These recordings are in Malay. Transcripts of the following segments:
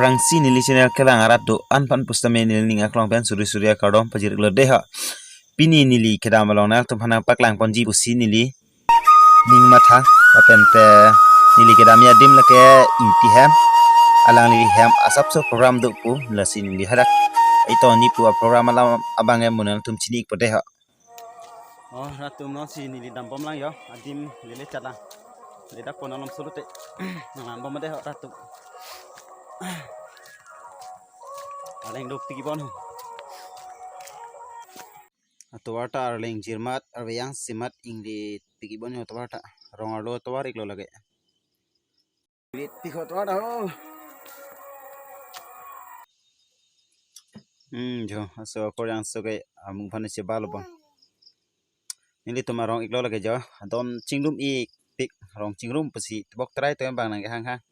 Prangsi nili channel kelang arat do anpan pustame nil ning aklong pen suri surya kadom pajir glo deha pini nili kedam balong nak tum hanang paklang ponji busi nili ning matha apente nili kedam ya dim lake inti hem alang nili hem asap so program do pu lasi nili harak ito ni pu program alam abange munang tum chini po deha oh ratum no si nili dam pom lang yo adim lele chatlang ledak ponolom surute nangan bom deha ratum Aleng dok tiki bon atwarta arleng jirmat arwayang simat ingdi tiki bon atwarta rongarlo atwar iklo lage tiko atwarta ho jo aso koryang soge amung phane se balo bon nili tuma rong iklo lage jo don chinglum I pik rong chinglum pasi tbok trai to bang nang hang hang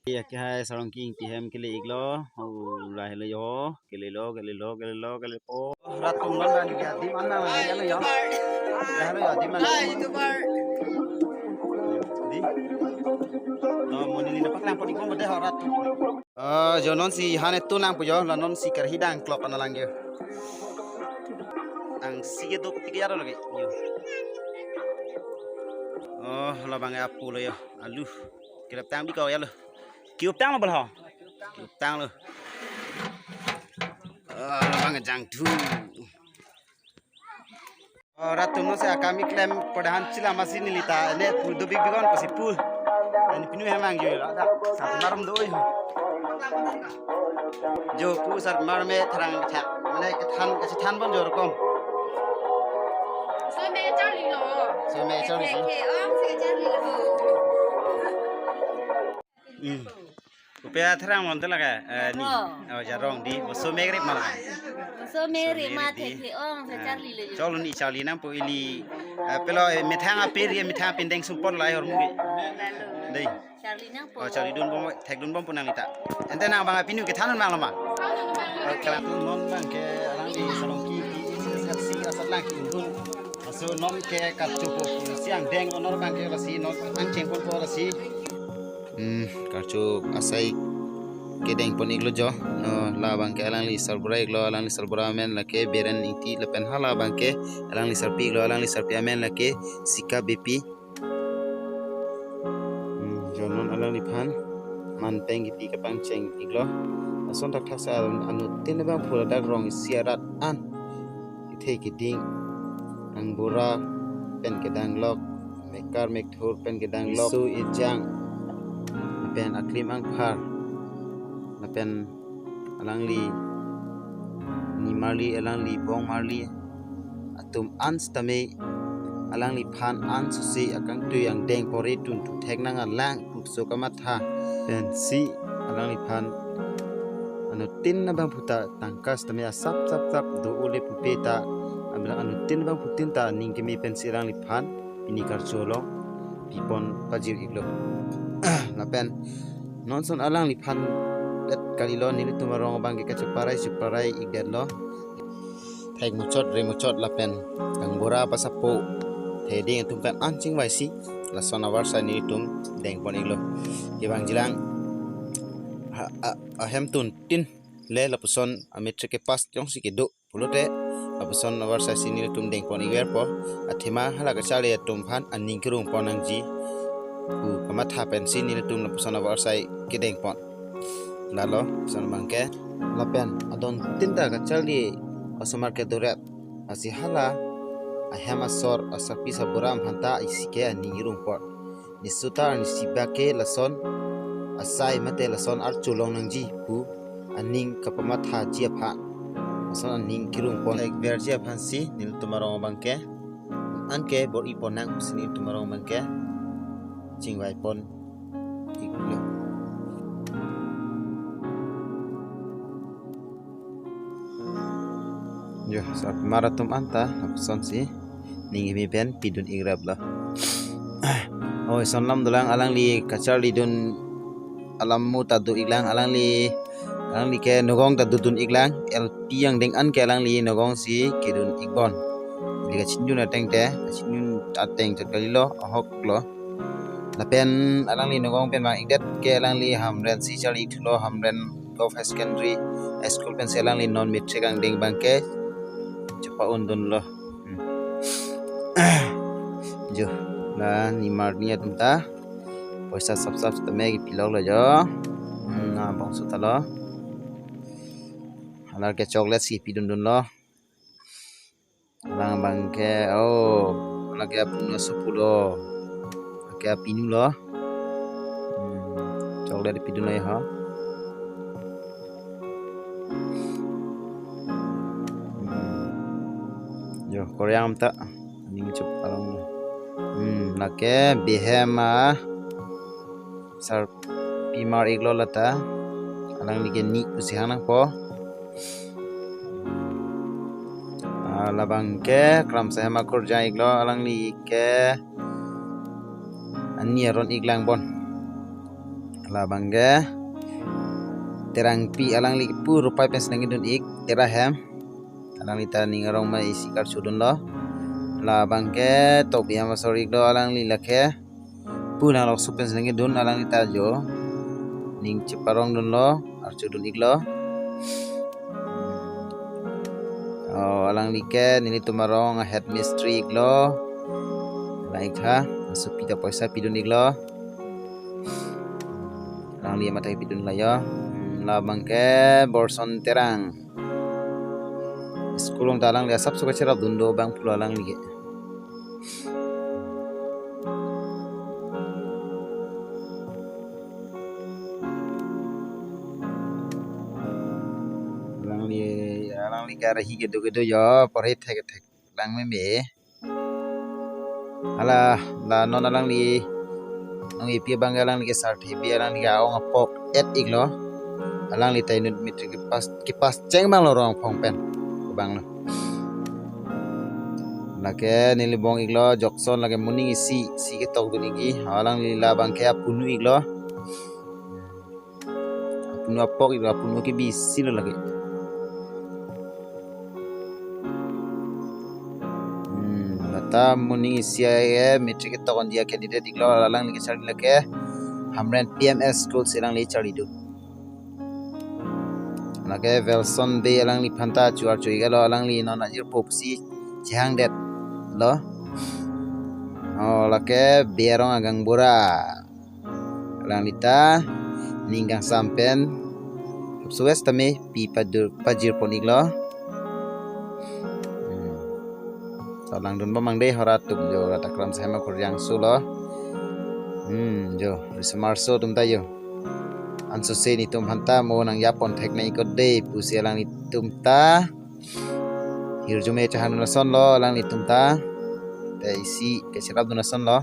ya ke hai sarong king ti hem kele iglo la hele yo kele lo po ratum man ban ya di mana la ya lo yo ya lo yo di mana di no monili na paklang poni ko mode harat jo non si hane tu nang pu yo la non si kar hidang klop analang yo ang sige dok tiga lo lagi yo oh la bang apu lo yo alu kirap tang di ko ya lo kiup tang lo balho kiup tang lo bang jang thu ratum no se akami klem padhan chila masin nilita ne du big bigon pasi pul ani pinu hemang jo sat maram doi jo pu sat marme tharang tha mane kathan kathan bon jo rokom so me chali lo ke om se chali lo Upaya therang monte laga ni jarong di so megri mala so meri ma the ke om se chali lo cholo ni chali nam po ili pelo methang aperi methang pendeng support lai hor mugi dei chali na po chali dun bom thek dun bom punang ita ente nang bang pinu ke thanan mang lama kala tu non bang ke arang di salong ki si asal lang ki dun so non ke kat chupo siang deng onor bang ke lasi non ang cheng pon po lasi karchu asai kedeng pon iglo jo no la bang ke alang li sarbura iglo alang li sarbura men la ke beren inti le pen hala bang ke alang li sarpi iglo alang li sarpi amen la ke sika bepi jonon alang li phan man peng iti ka pang cheng iglo ason tak thak sa anu tin bang phula dak rong siarat an ithe ki ding ang bura pen ke dang lok mekar mek thur pen ke dang lok su I jang pen aklim ang phar na pen alang li ni marli alang li bong marli atum ans tame alang li phan an susi akang tu yang deng pori tun tu thek nang alang so kamatha pen si alang li phan anu tin na bang puta tangkas tame sap sap sap do ule pupeta amla anu tin bang putin ta ning kemi pen si alang li phan ini karcholo pipon pajir iglo na pen non son alang li phan let kalilo ni tumarong bang ke chuparai igden lo thaik muchot re muchot la pen kang bora pasapo theding tum pen anching bai si la sona warsa ni tum deng pon iglo ke bang jilang a hem tun tin le la puson a metric ke pas jong si ke do pulote a puson warsa si ni tum deng pon iger po athima hala ka chale tum phan aning kirung ponang ji kamatha pensi ni tum na pusana warsai kideng pon lalo san bangke lapen adon tinta ka chali asmar ke dorat asi hala ahama sor asapi saburam hanta isike ani irung pon ni sutar ni sibake lason asai mate lason ar chulong nangji pu aning kapamatha jia pha ason aning kirung pon ek ber jia phan si nil tumarong bangke anke bor iponang sini tumarong bangke ching vai pon iklo yo sat maratum anta son si ning mi ben pidun igrab la oi sonlam dulang alang li kachar li dun alam mu tadu iglang alang li ke nogong tadu dun iglang lp yang deng an ke alang li nogong si kidun igbon liga chinjun ateng te chinjun ateng chakalilo ahok lo lapen alang li nongong pen bang igdet ke alang li hamren si chali thulo hamren golf high secondary school pen se alang li non metric ang ding bang ke chapa undun lo jo la ni marnia tumta poisa sap tame gi pilok lo jo na bong su ta lo alar ke chocolate si pidun dun lo alang bang ke alang ke punya supulo ke pinu lo chocolate pidun lo ya jo koreang ta ning chup parang lake behema sar pimar iglo lata alang lige ni usihang nang po labang ke kram sehema kurja iglo alang li ke ani aron iglang bon labang ke terang pi alang li pu rupai pens nang dun ik terahem alang li ta ning arong mai sikar chudun lo labang ke topi ama sorry iglo alang li lakhe puna lok supens nang dun alang li ta jo ning ciparong dun lo archudun iglo alang like nili tumarong head mystery iglo like ha supita poisa pidun iglo alang li matai pidun layo labang ke borson terang skulong talang dia sab suka cerap dundo bang pulo alang lige alang li kara hige do yo porhe thek lang me ala la non alang li nong ipi bang alang li sar thibi alang li aong apok et iglo alang li tai nut mitri ki pas cheng bang lo rong phong pen bang lo lake nili bong iglo jokson lake muning isi ke tok dun igi alang li la bang ke apunu iglo apunu apok iglo apunu ki bisi lo lake ta muning isia metric tokon dia candidate iglo alang li chari lake hamren PMS school silang li chari du lake velson be alang li phanta chuar chui galo alang li non ajir popsi chhang det lo lake berong agang bura alang li ta ninggang sampen suwes tame pi pajir pon iglo lang dun bamang deh horat tum jo kata kram sahema kuryang sulo jo rismarso tum tayo anso se ni tum hanta mo nang yapon teknai ko de pusi lang ni tum ta hirjume chahan na son lo lang ni tum ta te isi ke sirap dun son lo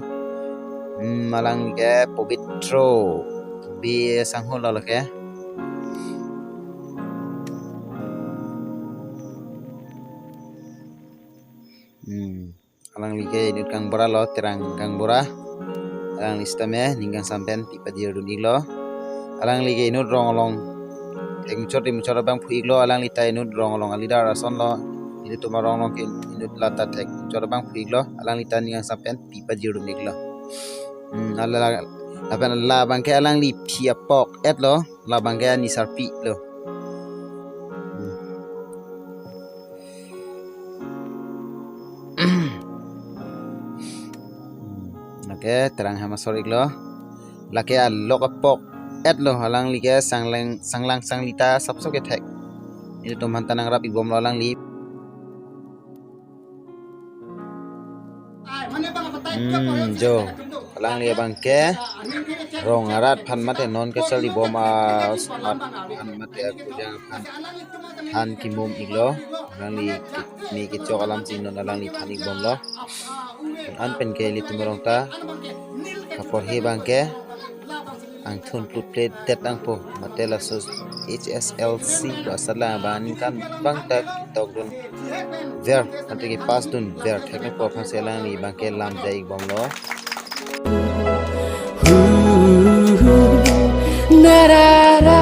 malang ke povitro bi sanghol lo ke alang like inut kang bora lo terang kang bora alang listame ninggang sampen pipa dir dun iglo alang like inut rongolong eng choti muchara bang phu iglo alang lita inut rongolong alida rason lo ini tuma rongolong ke inut lata tek chora bang phu iglo alang lita ninggang sampen pipa dir dun iglo apan la bang ke alang li phia pok et lo la bang ke ni sarpi lo lake terang hama sorik lo lake alok apok et lo halang li ke sanglang sanglita sapso ke thek ini tum hantanang rapi bom lo alang li jo alang li bang ke rong arat phan mate non ke sali bom smart phan mate kujang phan kimum iglo alang li ni ke chok alam chin non alang li phan bom lo an pen ke li tumrong ta kapor he bangke ang thun put plate tet ang po matela sos HSLC basala ban kan bang tak tok dun ver ante ke pas dun ver thekne po phan selang ni bangke lam jai bom lo na ra ra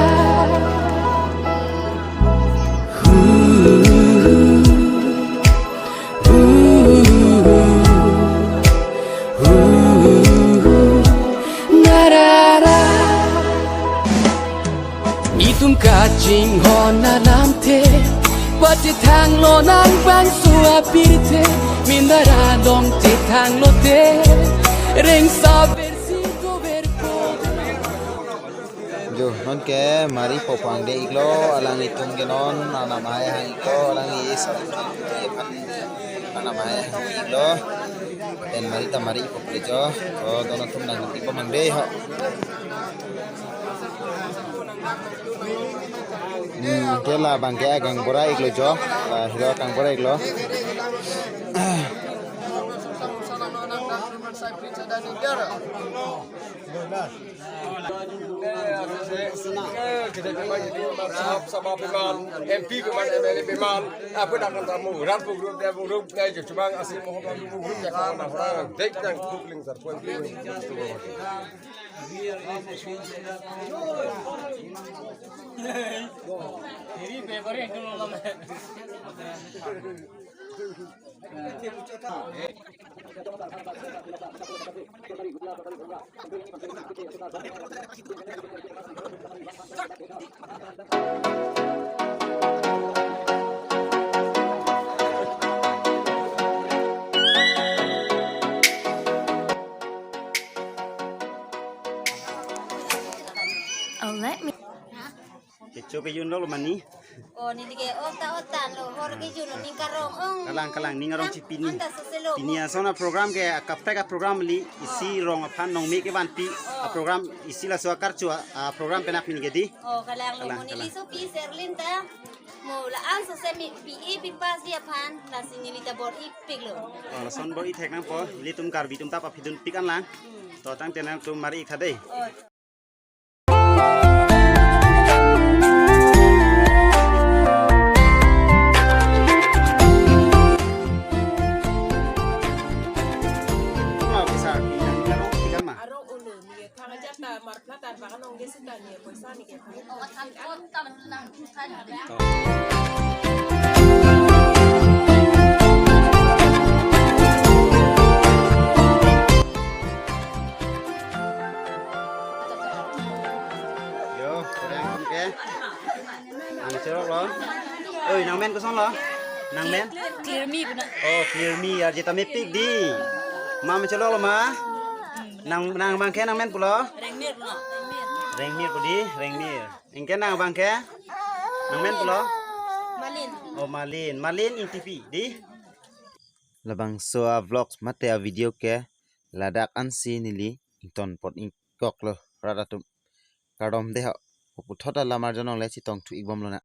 lo nang bang sua pirte mindara dong cetang lote reng saber si gober ko Jo non ke mari popang de iglo alang itung ke non anam hai hang iglo alang is anam hai hang iglo dan mari ta mari pople jo dono tum nang ti pomang de ha ke la bang ke agang bora iglo jo la hiro kang bora iglo sama pemain MP pemain MLA pemain apa dah kata mu ran program dia program ngay je cuma asli mau program ya kawan orang dek yang kuling sar poin ini favorite kalau Oh, let me. Kecu ke yun lo mani Oh, ni dige ota lo hor ke juno ni karong ong. kalang ni ngarong cipini Anda seselo. ini asona program ke kapta program li isi rong aphan nong me ke banti program isi la suakar chua program penak min gedi Oh, kalang lo mo ni so pi serlin ta. Mo la ang sa semi pi pi pas dia pan la sini ta bor ipik lo. la son bo i thek nang po li tum kar bi tum ta pa phidun pikan lang to tang tenang tum mari khadei Oh. Arong ulo ni tanga jata mar platan baka nong gesita ni poisa ni ke yo kurang kum ke ang cerok lo oi nang men ko son lo nang men Clear me puna. oh clear me ya jeta me pik di ma me cerok lo ma nang bang ke nang men pulo Reng mir puna. reng mir pudi reng mir engke nang bang ke nang men pulo Malin. oh malin in TV di labang soa vlogs mate a video ke ladak ansi nili ton pot in kok lo radatum kadom de ha puthota lamar jonong le chi tong thu ibom lo na